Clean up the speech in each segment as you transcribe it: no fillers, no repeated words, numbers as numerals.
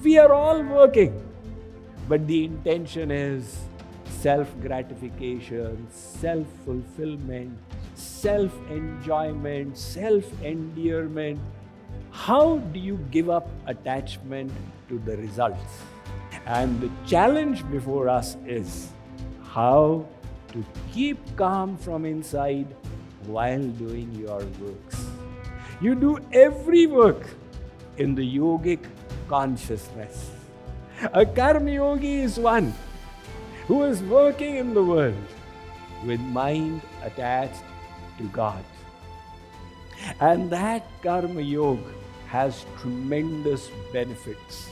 We are all working. But the intention is self-gratification, self-fulfillment, self-enjoyment, self-endearment. How do you give up attachment to the results? And the challenge before us is how to keep calm from inside while doing your works. You do every work in the yogic consciousness. A Karm Yogi is one who is working in the world with mind attached to God. And that Karm Yog has tremendous benefits.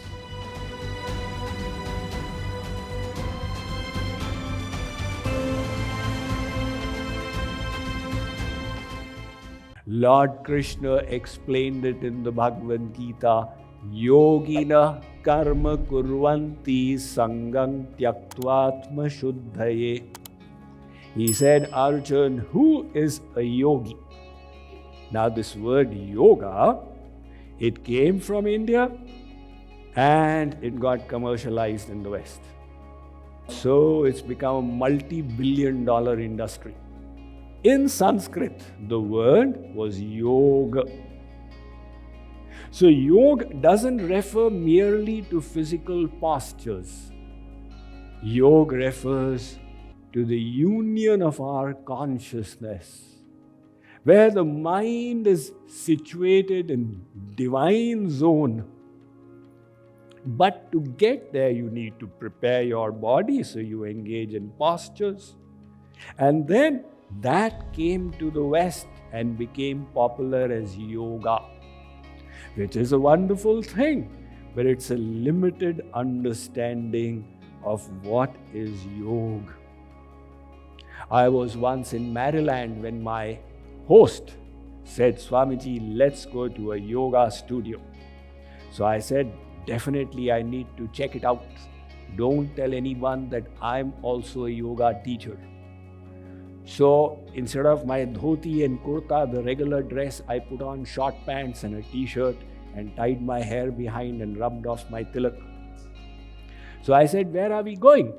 Lord Krishna explained it in the Bhagavad Gita, Yogina karma kurvanti sangam tyaktvatma shuddhaye. He said, Arjun, who is a yogi? Now this word yoga, it came from India and it got commercialized in the West. So it's become a multi-billion-dollar industry. In Sanskrit, the word was yoga. So yoga doesn't refer merely to physical postures. Yoga refers to the union of our consciousness, where the mind is situated in divine zone. But to get there, you need to prepare your body, so you engage in postures. And then that came to the West and became popular as yoga, which is a wonderful thing, but it's a limited understanding of what is yoga. I was once in Maryland when my host said, Swamiji, let's go to a yoga studio. So I said, definitely I need to check it out. Don't tell anyone that I'm also a yoga teacher. So instead of my dhoti and kurta, the regular dress, I put on short pants and a t-shirt and tied my hair behind and rubbed off my tilak. So I said, where are we going?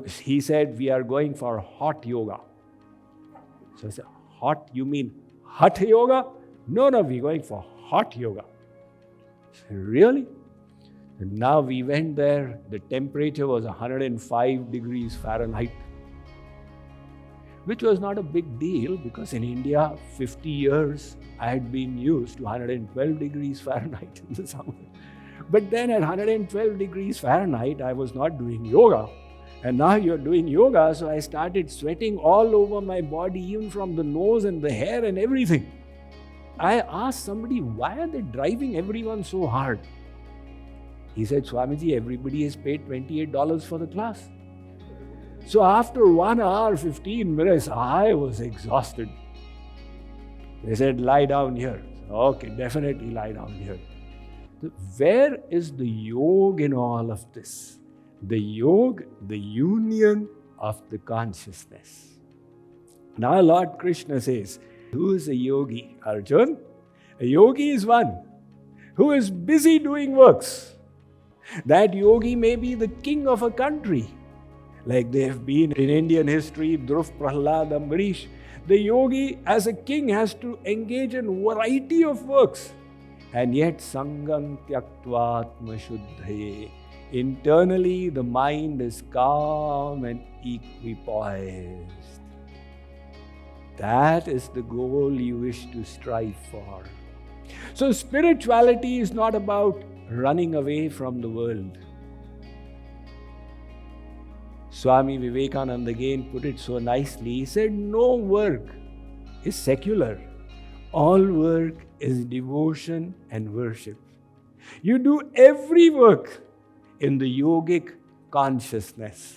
He said, we are going for hot yoga. So I said, hot? You mean hatha yoga? No, we're going for hot yoga. I said, really? And now we went there. The temperature was 105 degrees Fahrenheit. Which was not a big deal because in India, 50 years, I had been used to 112 degrees Fahrenheit in the summer. But then at 112 degrees Fahrenheit, I was not doing yoga. And now you're doing yoga, so I started sweating all over my body, even from the nose and the hair and everything. I asked somebody, why are they driving everyone so hard? He said, Swamiji, everybody has paid $28 for the class. So after 1 hour, 15 minutes, I was exhausted. They said, lie down here. Okay, definitely lie down here. So where is the yoga in all of this? The yoga, the union of the consciousness. Now Lord Krishna says, who is a yogi, Arjun? A yogi is one who is busy doing works. That yogi may be the king of a country, like they have been in Indian history, Dhruv, Prahlad, Ambarish. The yogi as a king has to engage in variety of works. And yet, Sangam Tyaktvatma Shuddhaye. Internally, the mind is calm and equipoised. That is the goal you wish to strive for. So, spirituality is not about running away from the world. Swami Vivekananda again put it so nicely. He said, no work is secular. All work is devotion and worship. You do every work in the yogic consciousness.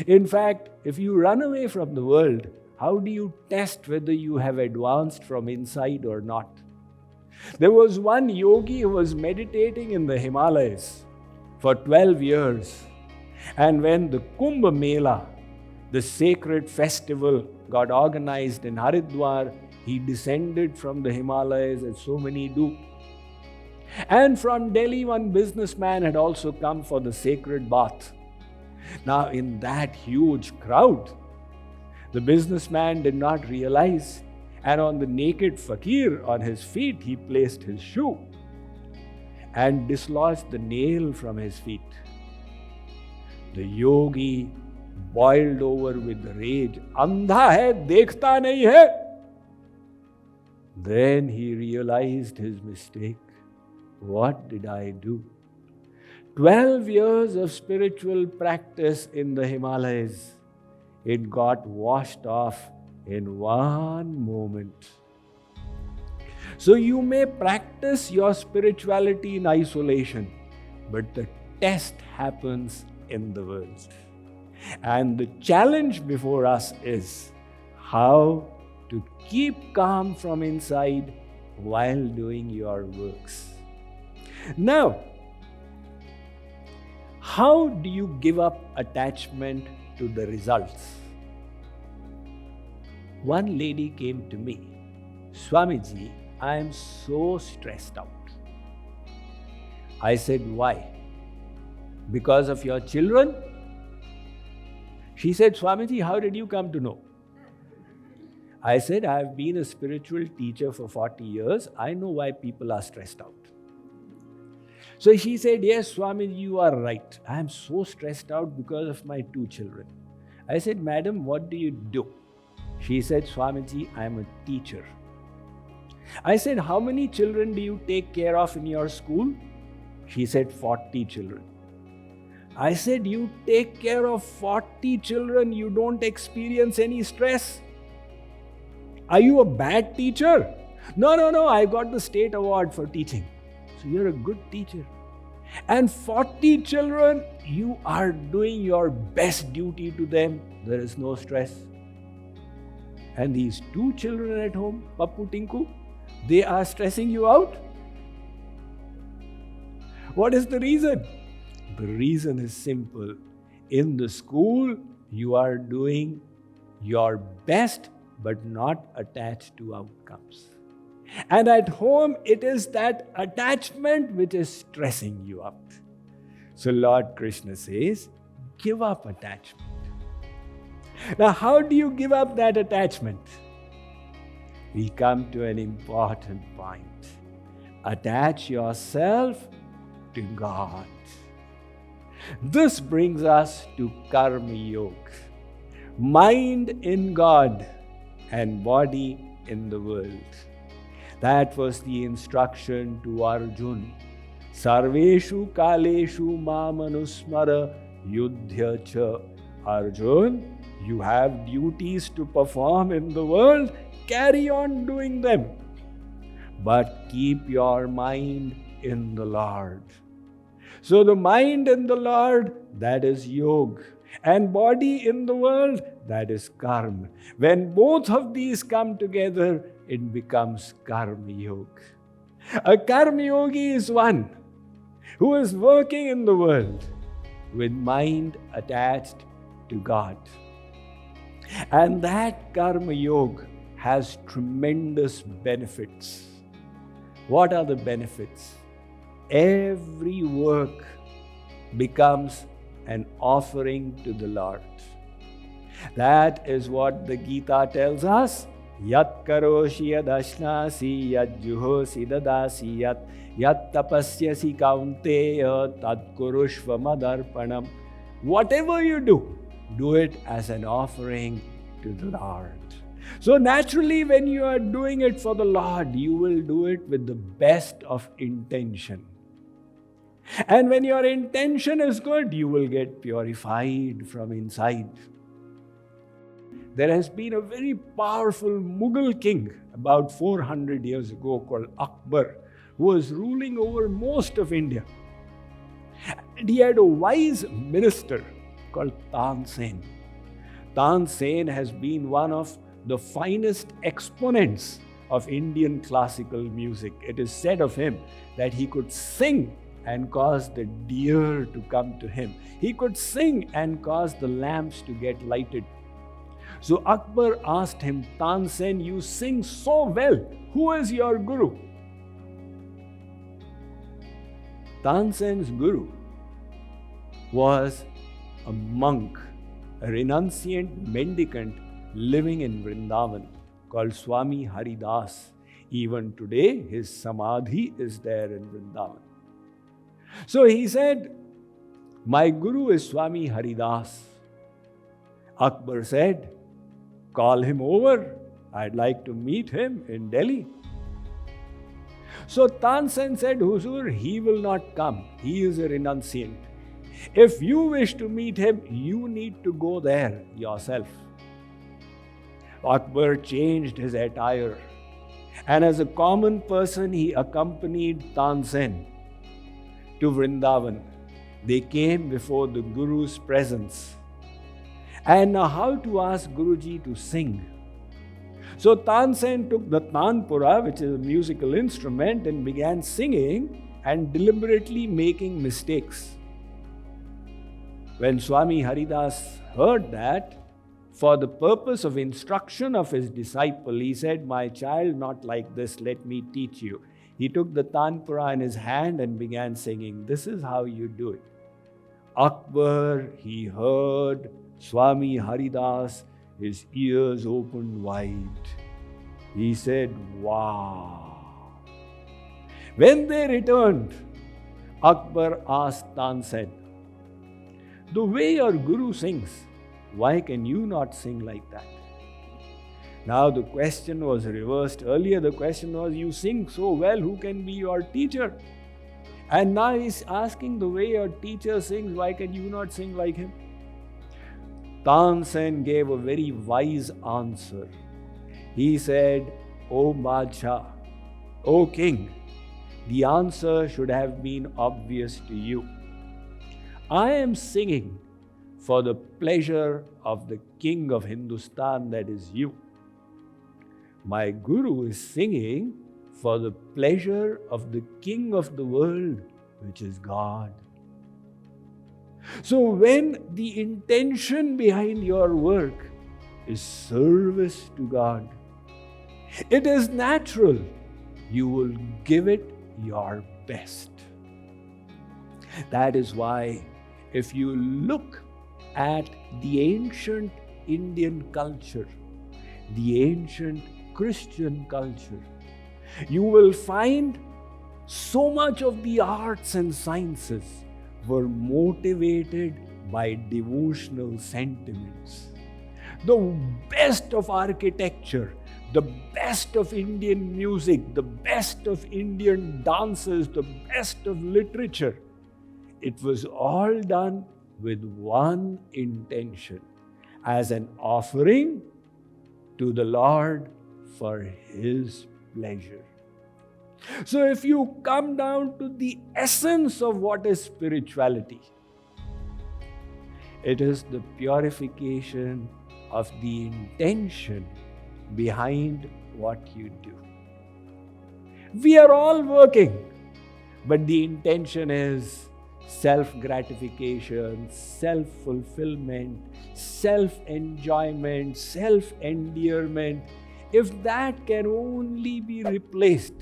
In fact, if you run away from the world, how do you test whether you have advanced from inside or not? There was one yogi who was meditating in the Himalayas for 12 years. And when the Kumbh Mela, the sacred festival, got organized in Haridwar, he descended from the Himalayas as so many do. And from Delhi, one businessman had also come for the sacred bath. Now, in that huge crowd, the businessman did not realize, and on the naked fakir on his feet, he placed his shoe and dislodged the nail from his feet. The yogi boiled over with rage. Andha hai, dekhta nahi hai. Then he realized his mistake. What did I do? 12 years of spiritual practice in the Himalayas, it got washed off in one moment. So you may practice your spirituality in isolation, but the test happens in the world. And the challenge before us is how to keep calm from inside while doing your works. Now, how do you give up attachment to the results? One lady came to me, Swamiji, I am so stressed out. I said, why? Because of your children? She said, Swamiji, how did you come to know? I said, I have been a spiritual teacher for 40 years. I know why people are stressed out. So she said, yes, Swamiji, you are right. I am so stressed out because of my 2 children. I said, Madam, what do you do? She said, Swamiji, I am a teacher. I said, how many children do you take care of in your school? She said, 40 children. I said, you take care of 40 children, you don't experience any stress. Are you a bad teacher? No, I got the state award for teaching. So you're a good teacher. And 40 children, you are doing your best duty to them. There is no stress. And these 2 children at home, Pappu Tinku, they are stressing you out. What is the reason? The reason is simple. In the school, you are doing your best but not attached to outcomes. And at home, it is that attachment which is stressing you out. So Lord Krishna says, give up attachment. Now, how do you give up that attachment? We come to an important point. Attach yourself to God. This brings us to Karm Yog. Mind in God and body in the world. That was the instruction to Arjun. Sarveshu kaleshu mamanusmara yudhya cha. Arjun, you have duties to perform in the world. Carry on doing them. But keep your mind in the Lord. So the mind in the Lord, that is Yog. And body in the world, that is Karma. When both of these come together, it becomes Karm Yog. A Karm Yogi is one who is working in the world with mind attached to God. And that Karm Yog has tremendous benefits. What are the benefits? Every work becomes an offering to the Lord. That is what the Gita tells us. Yat karoshi yad ashnasi yad juhosi dadasi yat tapasyasi kaunteya tad kurushva madarpanam. Whatever you do, do it as an offering to the Lord. So naturally, when you are doing it for the Lord, you will do it with the best of intention. And when your intention is good, you will get purified from inside. There has been a very powerful Mughal king about 400 years ago called Akbar, who was ruling over most of India. And he had a wise minister called Tansen. Tansen has been one of the finest exponents of Indian classical music. It is said of him that he could sing and cause the deer to come to him. He could sing and cause the lamps to get lighted. So Akbar asked him, Tansen, you sing so well. Who is your guru? Tansen's guru was a monk, a renunciant mendicant living in Vrindavan called Swami Haridas. Even today, his samadhi is there in Vrindavan. So he said, my guru is Swami Haridas. Akbar said, call him over. I'd like to meet him in Delhi. So Tansen said, Huzur, he will not come. He is a renunciant. If you wish to meet him, you need to go there yourself. Akbar changed his attire, and as a common person, he accompanied Tansen to Vrindavan. They came before the Guru's presence. And now how to ask Guruji to sing? So Tansen took the tanpura, which is a musical instrument, and began singing and deliberately making mistakes. When Swami Haridas heard that, for the purpose of instruction of his disciple, he said, my child, not like this, let me teach you. He took the tanpura in his hand and began singing. This is how you do it. Akbar, he heard Swami Haridas, his ears opened wide. He said, wow. When they returned, Akbar asked Tansen, the way your guru sings, why can you not sing like that? Now the question was reversed. Earlier the question was, you sing so well, who can be your teacher? And now he's asking, the way your teacher sings, why can you not sing like him? Tansen gave a very wise answer. He said, O Badshah, O King, the answer should have been obvious to you. I am singing for the pleasure of the King of Hindustan, that is you. My Guru is singing for the pleasure of the King of the world, which is God. So when the intention behind your work is service to God, it is natural you will give it your best. That is why if you look at the ancient Indian culture, the ancient Christian culture, you will find so much of the arts and sciences were motivated by devotional sentiments. The best of architecture, the best of Indian music, the best of Indian dances, the best of literature, it was all done with one intention, as an offering to the Lord for His pleasure. So if you come down to the essence of what is spirituality, it is the purification of the intention behind what you do. We are all working, but the intention is self-gratification, self-fulfillment, self-enjoyment, self-endearment. If that can only be replaced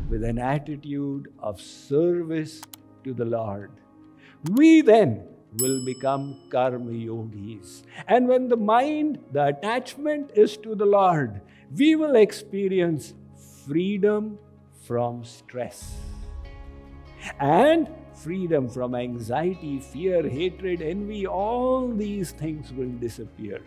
with an attitude of service to the Lord, we then will become Karm Yogis. And when the mind, the attachment is to the Lord, we will experience freedom from stress and freedom from anxiety, fear, hatred, envy. All these things will disappear.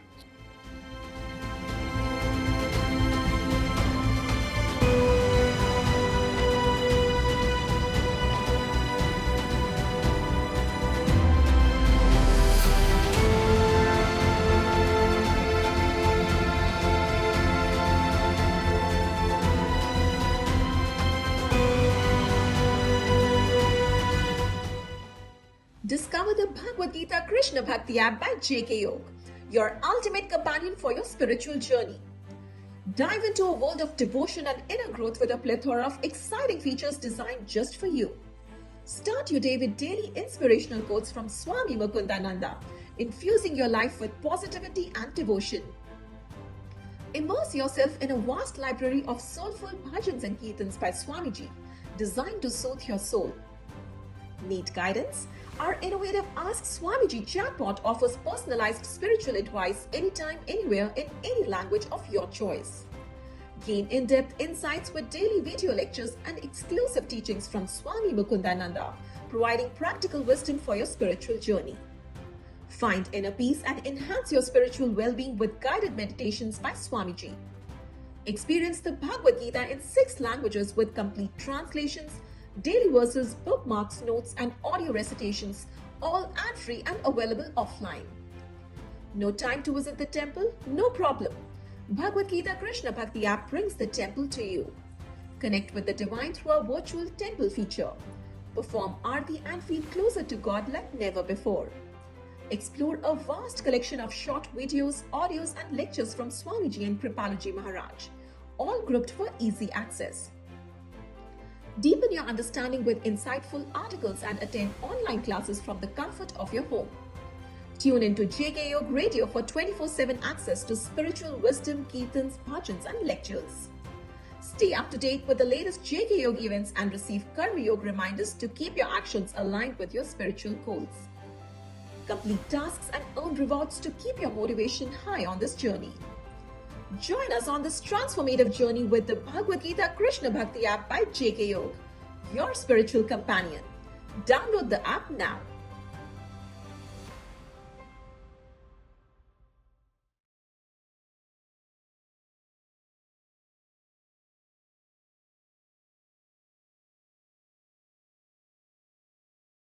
Discover the Bhagavad Gita Krishna Bhakti app by JKYog, your ultimate companion for your spiritual journey. Dive into a world of devotion and inner growth with a plethora of exciting features designed just for you. Start your day with daily inspirational quotes from Swami Mukundananda, infusing your life with positivity and devotion. Immerse yourself in a vast library of soulful bhajans and kirtans by Swamiji, designed to soothe your soul. Need guidance? Our innovative Ask Swamiji chatbot offers personalized spiritual advice anytime, anywhere, in any language of your choice. Gain in-depth insights with daily video lectures and exclusive teachings from Swami Mukundananda, providing practical wisdom for your spiritual journey. Find inner peace and enhance your spiritual well-being with guided meditations by Swamiji. Experience the Bhagavad Gita in 6 languages with complete translations, daily verses, bookmarks, notes, and audio recitations, all ad-free and available offline. No time to visit the temple? No problem. Bhagavad Gita Krishna Bhakti app brings the temple to you. Connect with the divine through our virtual temple feature. Perform Aarti and feel closer to God like never before. Explore a vast collection of short videos, audios, and lectures from Swamiji and Kripaluji Maharaj, all grouped for easy access. Deepen your understanding with insightful articles and attend online classes from the comfort of your home. Tune into JKYog Radio for 24/7 access to spiritual wisdom, kirtans, bhajans, and lectures. Stay up to date with the latest JKYog events and receive Karm Yog reminders to keep your actions aligned with your spiritual goals. Complete tasks and earn rewards to keep your motivation high on this journey. Join us on this transformative journey with the Bhagavad Gita Krishna Bhakti app by JKYog, your spiritual companion. Download the app now.